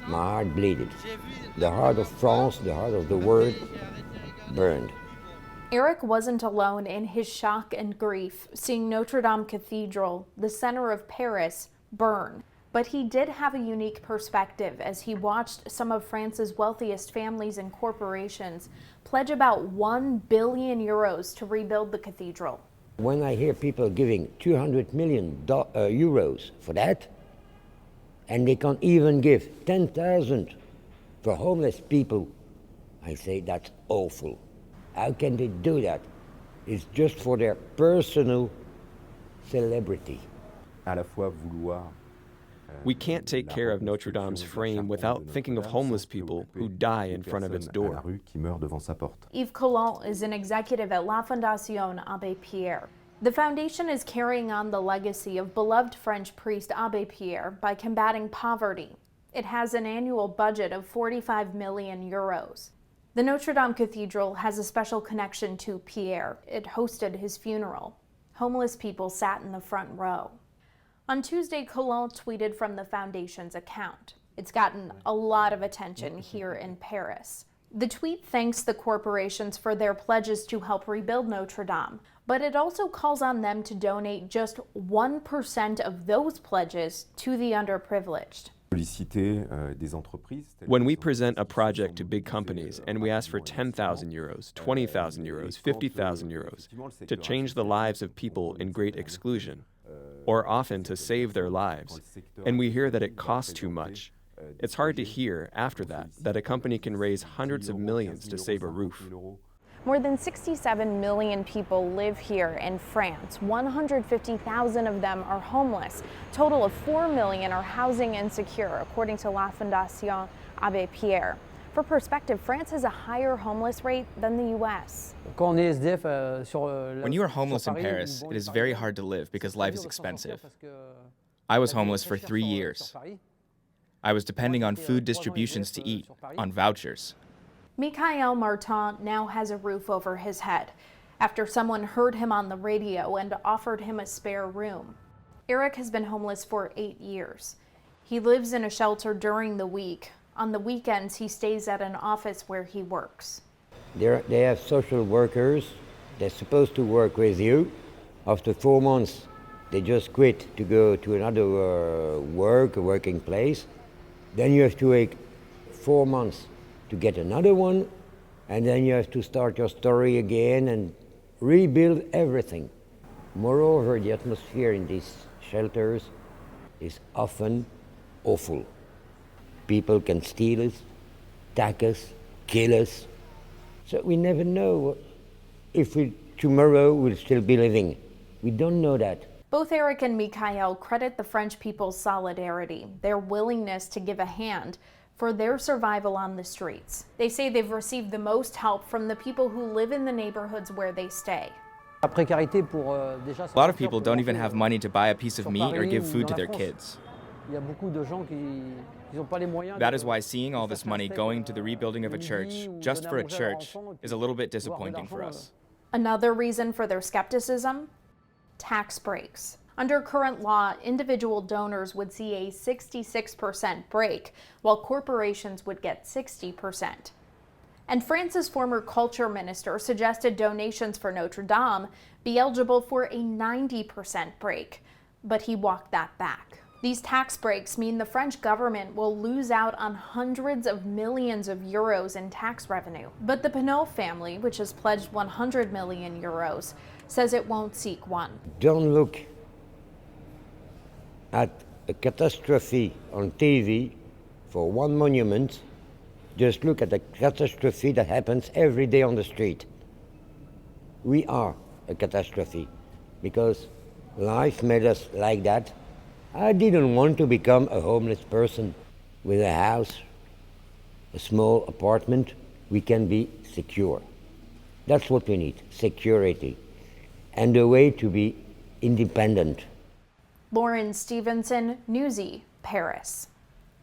My heart bleeded. The heart of France, the heart of the world, burned. Eric wasn't alone in his shock and grief seeing Notre Dame Cathedral, the center of Paris, burn. But he did have a unique perspective as he watched some of France's wealthiest families and corporations pledge about 1 billion euros to rebuild the cathedral. When I hear people giving 200 million euros for that, and they can't even give 10,000 for homeless people, I say that's awful. How can they do that? It's just for their personal celebrity. We can't take care of Notre Dame's frame without thinking of homeless people who die in front of its door. Yves Collin is an executive at La Fondation Abbé Pierre. The foundation is carrying on the legacy of beloved French priest Abbé Pierre by combating poverty. It has an annual budget of 45 million euros. The Notre Dame Cathedral has a special connection to Pierre. It hosted his funeral. Homeless people sat in the front row. On Tuesday, Collin tweeted from the foundation's account. It's gotten a lot of attention here in Paris. The tweet thanks the corporations for their pledges to help rebuild Notre Dame, but it also calls on them to donate just 1% of those pledges to the underprivileged. When we present a project to big companies and we ask for 10,000 euros, 20,000 euros, 50,000 euros to change the lives of people in great exclusion, or often to save their lives, and we hear that it costs too much, it's hard to hear after that a company can raise hundreds of millions to save a roof. More than 67 million people live here in France. 150,000 of them are homeless. A total of 4 million are housing insecure, according to La Fondation Abbé Pierre. For perspective, France has a higher homeless rate than the U.S. When you are homeless in Paris, it is very hard to live because life is expensive. I was homeless for 3 years. I was depending on food distributions to eat, on vouchers. Michael Martin now has a roof over his head after someone heard him on the radio and offered him a spare room. Eric has been homeless for 8 years. He lives in a shelter during the week. On the weekends, he stays at an office where he works. They have social workers. They're supposed to work with you. After 4 months, they just quit to go to another working place. Then you have to wait 4 months to get another one, and then you have to start your story again and rebuild everything. Moreover, the atmosphere in these shelters is often awful. People can steal us, attack us, kill us. So we never know if tomorrow we'll still be living. We don't know that. Both Eric and Michael credit the French people's solidarity, their willingness to give a hand for their survival on the streets. They say they've received the most help from the people who live in the neighborhoods where they stay. A lot of people don't even have money to buy a piece of meat or give food to their kids. That is why seeing all this money going to the rebuilding of a church, just for a church, is a little bit disappointing for us. Another reason for their skepticism? Tax breaks. Under current law, individual donors would see a 66% break, while corporations would get 60%. And France's former culture minister suggested donations for Notre Dame be eligible for a 90% break, but he walked that back. These tax breaks mean the French government will lose out on hundreds of millions of euros in tax revenue. But the Pinot family, which has pledged 100 million euros, says it won't seek one. Don't look at a catastrophe on TV for one monument. Just look at the catastrophe that happens every day on the street. We are a catastrophe because life made us like that. I didn't want to become a homeless person with a house, a small apartment. We can be secure. That's what we need, security, and a way to be independent. Lauren Stevenson, Newsy, Paris.